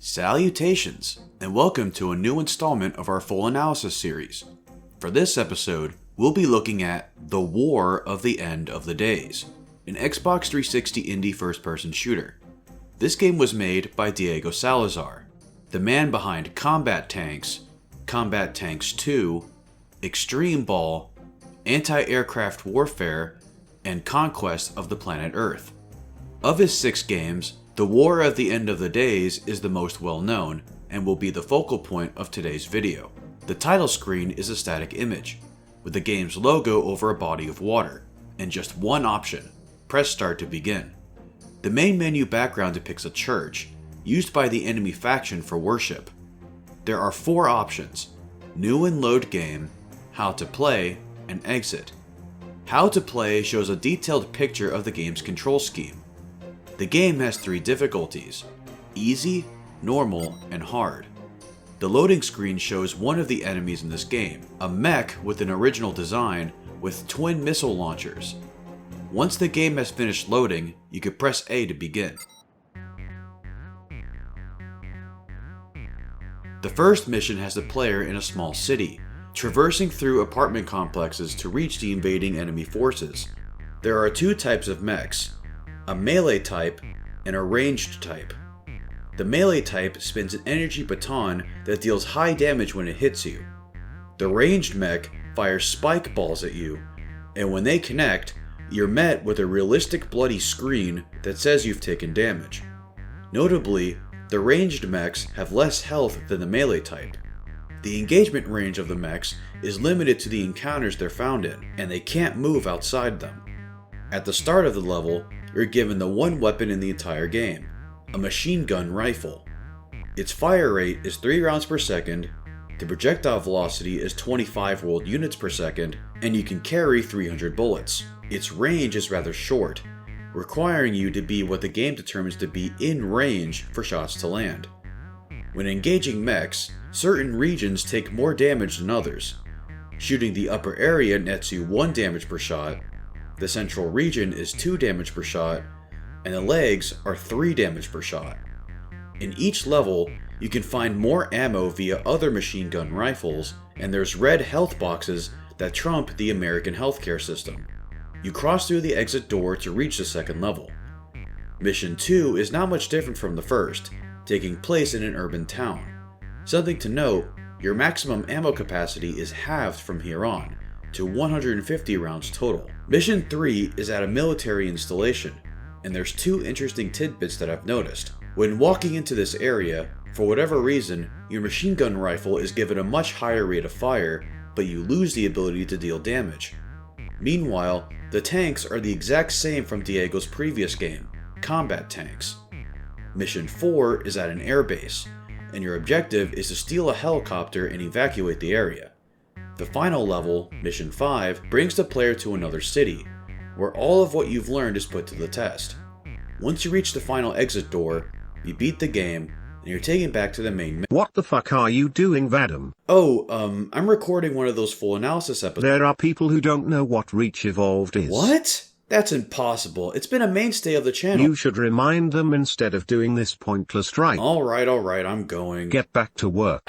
Salutations, and welcome to a new installment of our full analysis series. For this episode, we'll be looking at The War of the End of the Days, an Xbox 360 indie first-person shooter. This game was made by Diego Salazar, the man behind Combat Tanks 2, Extreme Ball, Anti-Aircraft Warfare, and Conquest of the Planet Earth. Of his 6 games, The War of the End of the Days is the most well-known and will be the focal point of today's video. The title screen is a static image, with the game's logo over a body of water, and just one option: press start to begin. The main menu background depicts a church, used by the enemy faction for worship. There are 4 options: New and Load Game, How to Play, and Exit. How to Play shows a detailed picture of the game's control scheme. The game has 3 difficulties: Easy, Normal, and Hard. The loading screen shows one of the enemies in this game, a mech with an original design with twin missile launchers. Once the game has finished loading, you can press A to begin. The first mission has the player in a small city, traversing through apartment complexes to reach the invading enemy forces. There are 2 types of mechs: a melee type and a ranged type. The melee type spins an energy baton that deals high damage when it hits you. The ranged mech fires spike balls at you, and when they connect, you're met with a realistic bloody screen that says you've taken damage. Notably, the ranged mechs have less health than the melee type. The engagement range of the mechs is limited to the encounters they're found in, and they can't move outside them. At the start of the level, you're given the one weapon in the entire game: a machine gun rifle. Its fire rate is 3 rounds per second, the projectile velocity is 25 world units per second, and you can carry 300 bullets. Its range is rather short, requiring you to be what the game determines to be in range for shots to land. When engaging mechs, certain regions take more damage than others. Shooting the upper area nets you 1 damage per shot, the central region is 2 damage per shot, and the legs are 3 damage per shot. In each level, you can find more ammo via other machine gun rifles, and there's red health boxes that trump the American healthcare system. You cross through the exit door to reach the second level. Mission 2 is not much different from the first, taking place in an urban town. Something to note, your maximum ammo capacity is halved from here on, to 150 rounds total. Mission 3 is at a military installation, and there's 2 interesting tidbits that I've noticed. When walking into this area, for whatever reason, your machine gun rifle is given a much higher rate of fire, but you lose the ability to deal damage. Meanwhile, the tanks are the exact same from Diego's previous game, Combat Tanks. Mission 4 is at an airbase, and your objective is to steal a helicopter and evacuate the area. The final level, Mission 5, brings the player to another city, where all of what you've learned is put to the test. Once you reach the final exit door, you beat the game, and you're taken back to the main menu. What the fuck are you doing, Vadim? I'm recording one of those full analysis episodes. There are people who don't know what Reach Evolved is. What? That's impossible. It's been a mainstay of the channel. You should remind them instead of doing this pointless strike. Alright, I'm going. Get back to work.